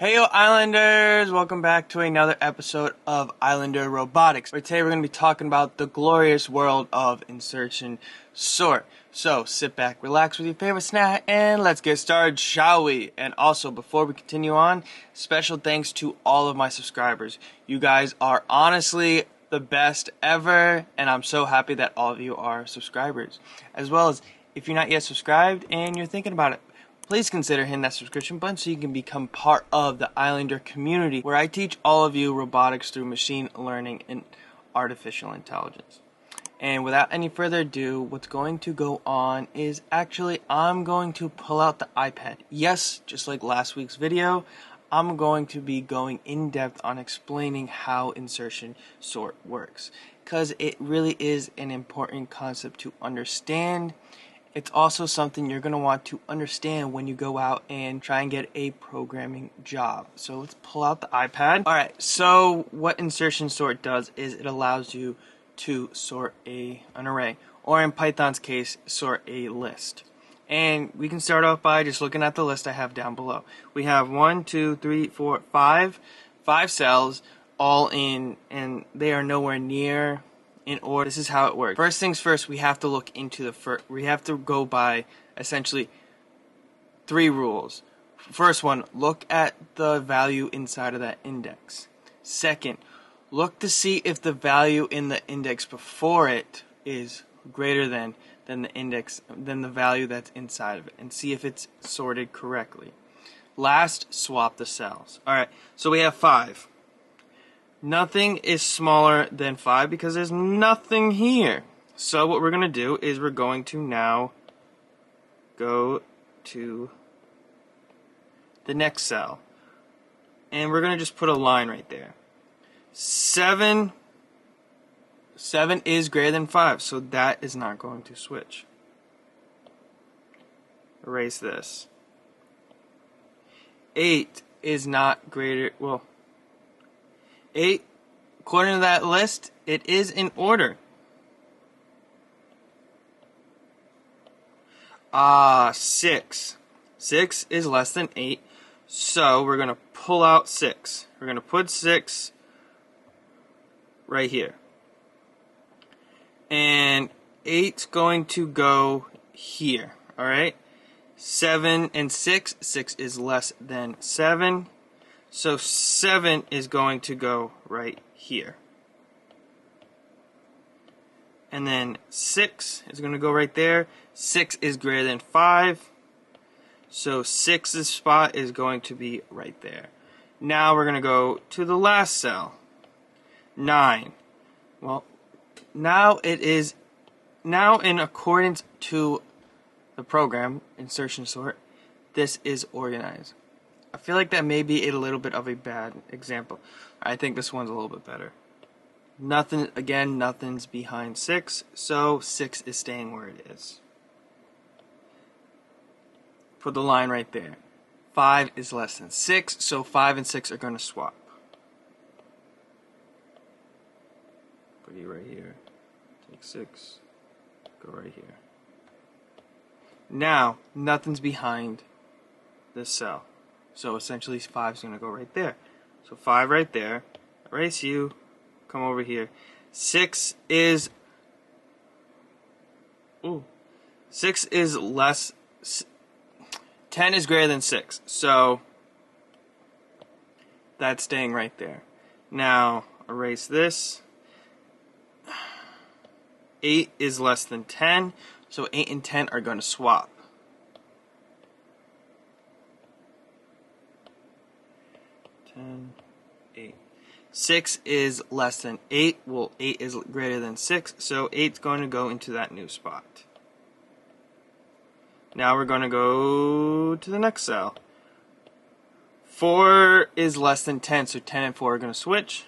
Hey yo Islanders! Welcome back to another episode of Islander Robotics, where today we're going to be talking about the glorious world of insertion sort. So sit back, relax with your favorite snack, and let's get started, shall we? And also, before we continue on, special thanks to all of my subscribers. You guys are honestly the best ever, and I'm so happy that all of you are subscribers. As well as, if you're not yet subscribed and you're thinking about it, please consider hitting that subscription button so you can become part of the Islander community, where I teach all of you robotics through machine learning and artificial intelligence. And without any further ado, what's going to go on is actually I'm going to pull out the iPad. Yes, just like last week's video, I'm going to be going in depth on explaining how insertion sort works, because it really is an important concept to understand. It's also something you're going to want to understand when you go out and try and get a programming job. So let's pull out the iPad. Alright, so what insertion sort does is it allows you to sort an array, or in Python's case, sort a list. And we can start off by just looking at the list I have down below. We have 1, 2, 3, 4, 5 cells all in, and they are nowhere near in order. This is how it works. First things first, we have to look into we have to go by essentially 3 rules. First one, look at the value inside of that index. Second, look to see if the value in the index before it is greater than the value that's inside of it, and see if it's sorted correctly. Last, swap the cells. Alright, so we have 5. Nothing is smaller than 5 because there's nothing here. So what we're going to do is we're going to now go to the next cell. And we're going to just put a line right there. 7 is greater than 5, so that is not going to switch. Erase this. 8 is not greater, 8, according to that list, it is in order. 6. 6 is less than 8, so we're going to pull out 6. We're going to put 6 right here. And 8's going to go here, alright? 7 and 6, 6 is less than 7. So 7 is going to go right here. And then 6 is going to go right there. 6 is greater than 5. So 6's spot is going to be right there. Now we're going to go to the last cell. 9. Well, now in accordance to the program, insertion sort, this is organized. I feel like that may be a little bit of a bad example. I think this one's a little bit better. Nothing's behind 6, so 6 is staying where it is. Put the line right there. 5 is less than 6, so 5 and 6 are going to swap. Put you right here. Take 6, go right here. Now, nothing's behind this cell. So essentially 5 is going to go right there. So 5 right there. Erase you. Come over here. 6 is 6 is less. 10 is greater than 6. So that's staying right there. Now erase this. 8 is less than 10. So 8 and 10 are going to swap. 10, 8. 6 is less than 8. Well, 8 is greater than 6, so 8's going to go into that new spot. Now we're going to go to the next cell. 4 is less than 10, so 10 and 4 are going to switch.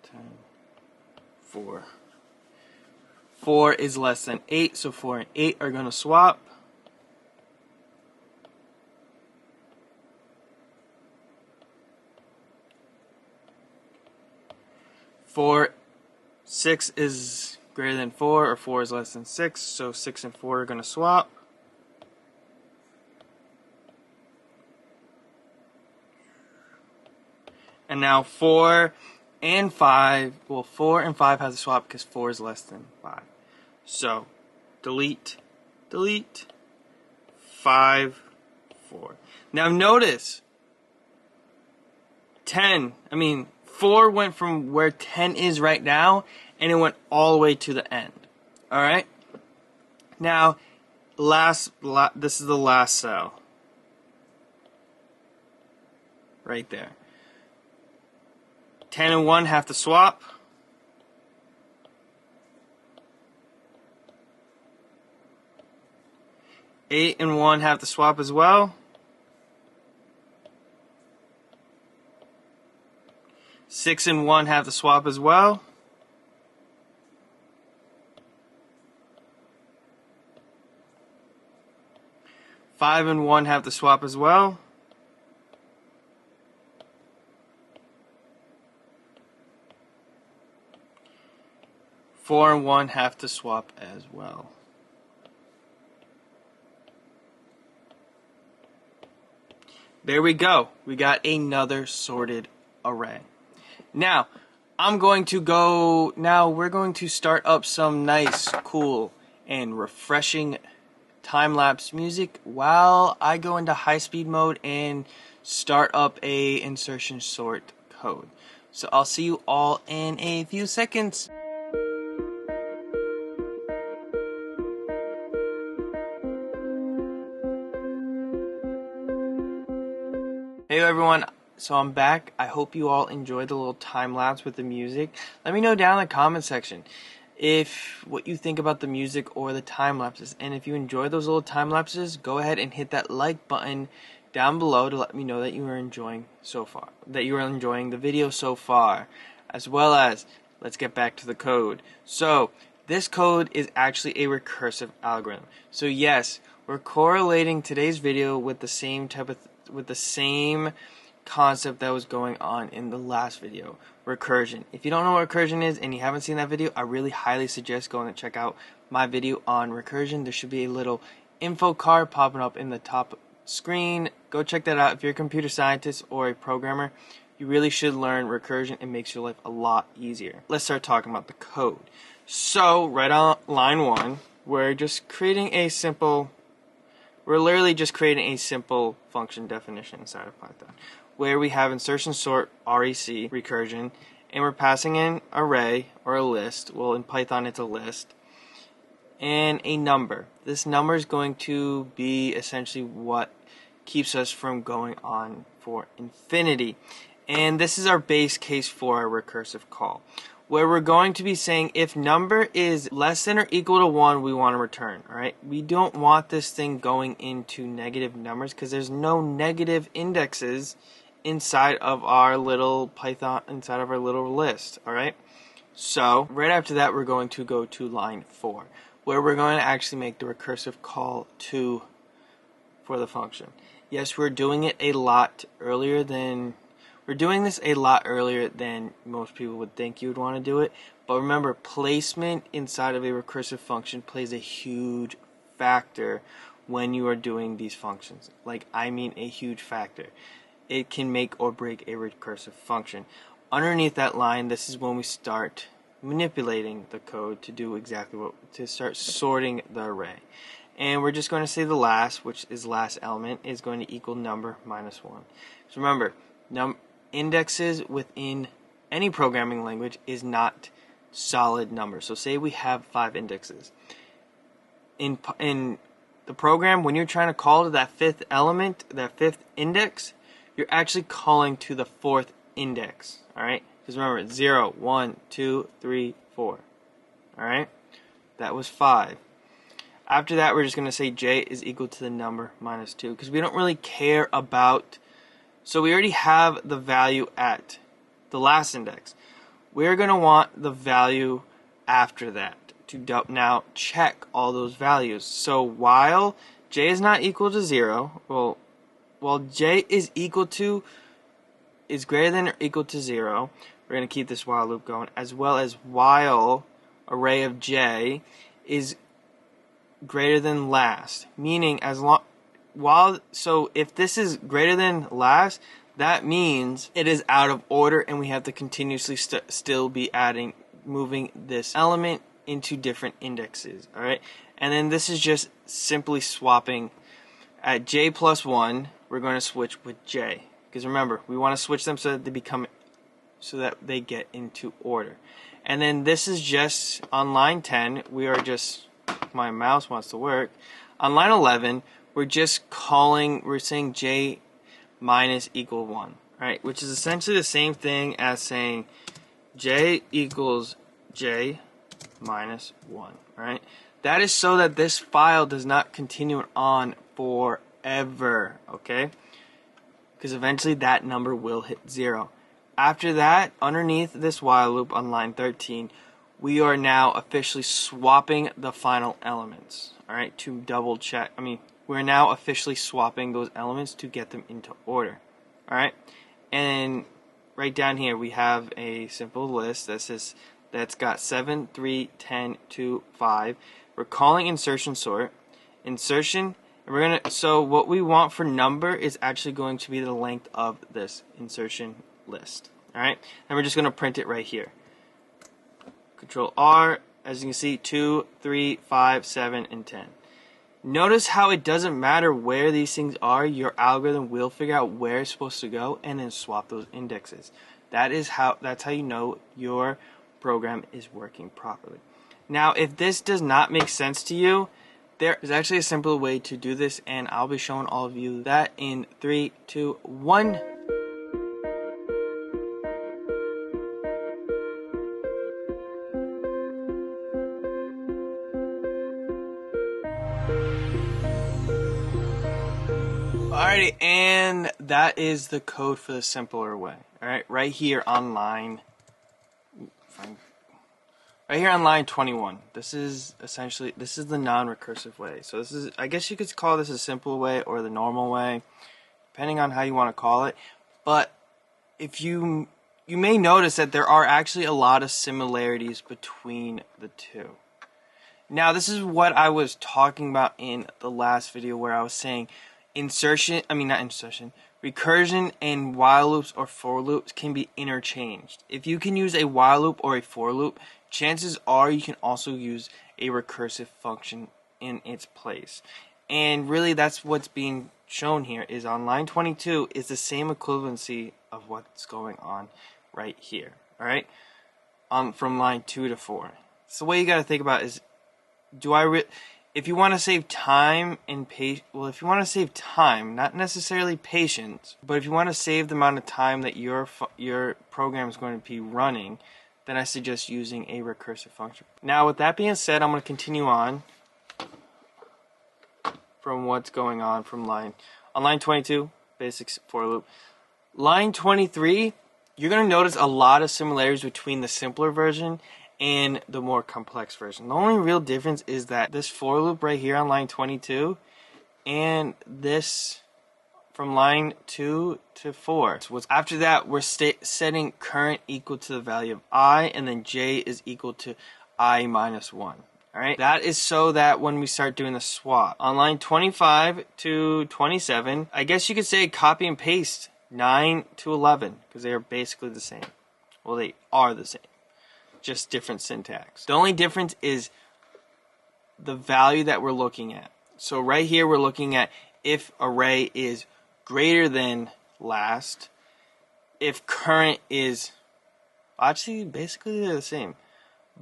10, 4. 4 is less than 8, so 4 and 8 are going to swap. 6 is greater than 4, or 4 is less than 6, so 6 and 4 are going to swap. And now 4 and 5, well, 4 and 5 has to swap because 4 is less than 5. So, delete, delete, 5, 4. Now notice, 4 went from where 10 is right now, and it went all the way to the end. Alright? Now, this is the last cell. Right there. 10 and 1 have to swap. Eight and 1 have to swap as well. 6 and 1 have to swap as well. Five and 1 have to swap as well. Four and 1 have to swap as well. There we go. We got another sorted array. Now, we're going to start up some nice, cool, and refreshing time-lapse music while I go into high-speed mode and start up a insertion sort code. So I'll see you all in a few seconds. Hey everyone, so I'm back. I hope you all enjoyed the little time lapse with the music. Let me know down in the comment section what you think about the music or the time lapses. And if you enjoy those little time lapses, go ahead and hit that like button down below to let me know that you are enjoying the video so far. As well as, let's get back to the code. So this code is actually a recursive algorithm. So yes, we're correlating today's video with the same concept that was going on in the last video, recursion. If you don't know what recursion is and you haven't seen that video, I really highly suggest going to check out my video on recursion. There should be a little info card popping up in the top screen. Go check that out. If you're a computer scientist or a programmer, you really should learn recursion. It makes your life a lot easier. Let's start talking about the code. So right on line 1, we're literally just creating a simple function definition inside of Python, where we have insertion sort REC, recursion, and we're passing in array or a list. Well, in Python it's a list, and a number. This number is going to be essentially what keeps us from going on for infinity. And this is our base case for our recursive call, where we're going to be saying if number is less than or equal to 1, we want to return. Alright, we don't want this thing going into negative numbers because there's no negative indexes inside of our little list. Alright, so right after that we're going to go to line 4, where we're going to actually make the recursive call for the function. Yes, we're doing this a lot earlier than most people would think you would want to do it. But remember, placement inside of a recursive function plays a huge factor when you are doing these functions. A huge factor. It can make or break a recursive function. Underneath that line, this is when we start manipulating the code to do to start sorting the array. And we're just going to say the last, which is last element, is going to equal number minus 1. So remember, indexes within any programming language is not solid numbers. So say we have 5 indexes. In the program, when you're trying to call to that 5th element, that 5th index, you're actually calling to the 4th index. Alright? Because remember, it's 0, 1, 2, 3, 4. Alright? That was 5. After that, we're just going to say j is equal to the number minus 2. Because we don't really care about... So we already have the value at the last index. We're going to want the value after that to now check all those values. So while j is not equal to 0, while j is greater than or equal to 0, we're going to keep this while loop going, as well as while array of j is greater than last, meaning so if this is greater than last, that means it is out of order and we have to continuously still be moving this element into different indexes, alright? And then this is just simply swapping at j plus 1, we're going to switch with j. Because remember, we want to switch them so that they get into order. And then this is just on line 10, my mouse wants to work. On line 11, we're saying j minus equal 1, right? Which is essentially the same thing as saying j equals j minus 1, right? That is so that this file does not continue on forever, okay? Because eventually that number will hit 0. After that, underneath this while loop on line 13, we are now officially swapping the final elements, alright, to double check. We're now officially swapping those elements to get them into order, alright? And right down here we have a simple list that's got 7, 3, 10, 2, 5. We're calling insertion sort. Insertion, and so what we want for number is actually going to be the length of this insertion list. Alright? And we're just going to print it right here. Control R, as you can see, 2, 3, 5, 7, and 10. Notice how it doesn't matter where these things are, your algorithm will figure out where it's supposed to go and then swap those indexes. That's how you know your program is working properly. Now, if this does not make sense to you, there is actually a simple way to do this, and I'll be showing all of you that in 3, 2, 1. Alrighty, and that is the code for the simpler way. Alright, right here on line 21. This is the non-recursive way. So this is, I guess you could call this a simple way or the normal way, depending on how you want to call it. But if you may notice that there are actually a lot of similarities between the two. Now, this is what I was talking about in the last video where I was saying recursion and while loops or for loops can be interchanged. If you can use a while loop or a for loop, chances are you can also use a recursive function in its place. And really that's what's being shown here is on line 22 is the same equivalency of what's going on right here. Alright? From line 2 to 4. So the way you got to think about is, if you want to save time and if you want to save time, not necessarily patience, but if you want to save the amount of time that your program is going to be running, then I suggest using a recursive function. Now, with that being said, I'm going to continue on from what's going on on line 22, basics for loop. Line 23, you're going to notice a lot of similarities between the simpler version and the more complex version. The only real difference is that this for loop right here on line 22 and this from line 2 to 4. So after that, we're setting current equal to the value of I, and then j is equal to I minus 1. Alright, that is so that when we start doing the swap on line 25 to 27, I guess you could say copy and paste 9 to 11 because they are basically the same. Well, they are the same, just different syntax. The only difference is the value that we're looking at. So right here we're looking at if array is greater than last, if current is, actually basically they're the same,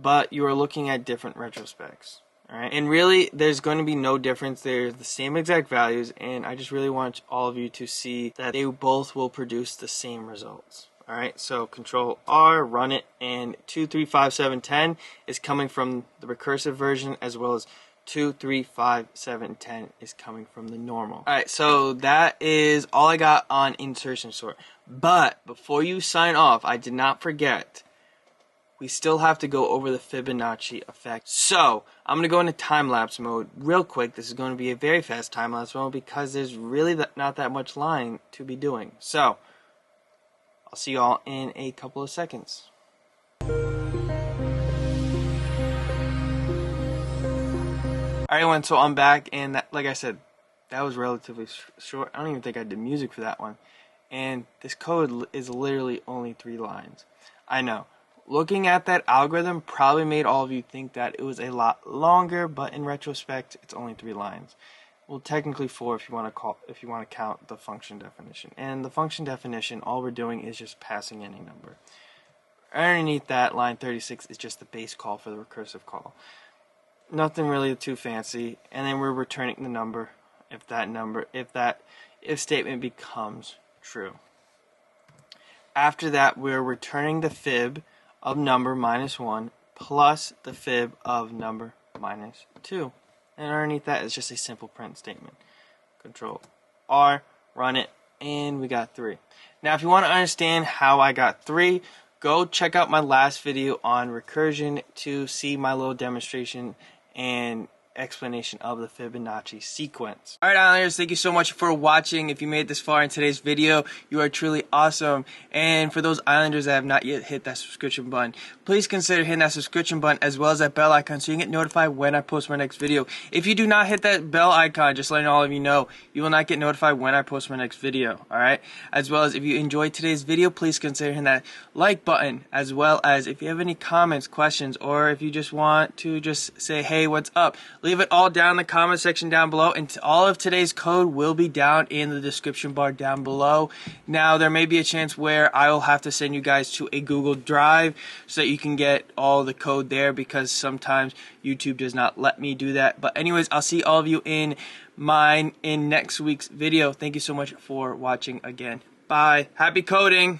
but you are looking at different retrospects. Alright, and really there's going to be no difference. They're the same exact values, and I just really want all of you to see that they both will produce the same results. Alright, so Control R, run it, and 2, 3, 5, 7, 10 is coming from the recursive version, as well as 2, 3, 5, 7, 10 is coming from the normal. Alright, so that is all I got on insertion sort. But before you sign off, I did not forget, we still have to go over the Fibonacci effect. So I'm going to go into time-lapse mode real quick. This is going to be a very fast time-lapse mode because there's really not that much line to be doing. So I'll see you all in a couple of seconds. Alright everyone, so I'm back, and like I said, that was relatively short. I don't even think I did music for that one. and this code is literally only 3 lines. I know. Looking at that algorithm probably made all of you think that it was a lot longer, but in retrospect, it's only 3 lines. Well, technically 4 if you want to count the function definition. And the function definition, all we're doing is just passing any number. Underneath that, line 36 is just the base call for the recursive call. Nothing really too fancy. And then we're returning the number if that statement becomes true. After that, we're returning the fib of number -1 plus the fib of number -2. And underneath that is just a simple print statement. Control R, run it, and we got 3. Now, if you want to understand how I got 3, go check out my last video on recursion to see my little demonstration and explanation of the Fibonacci sequence. Alright, Islanders, thank you so much for watching. If you made it this far in today's video, you are truly awesome. And for those Islanders that have not yet hit that subscription button, please consider hitting that subscription button as well as that bell icon so you can get notified when I post my next video. If you do not hit that bell icon, just letting all of you know, you will not get notified when I post my next video. Alright? As well as if you enjoyed today's video, please consider hitting that like button, as well as if you have any comments, questions, or if you just want to just say, hey, what's up? Leave it all down in the comment section down below, and all of today's code will be down in the description bar down below. Now, there may be a chance where I will have to send you guys to a Google Drive so that you can get all the code there, because sometimes YouTube does not let me do that. But anyways, I'll see all of you in next week's video. Thank you so much for watching again. Bye. Happy coding.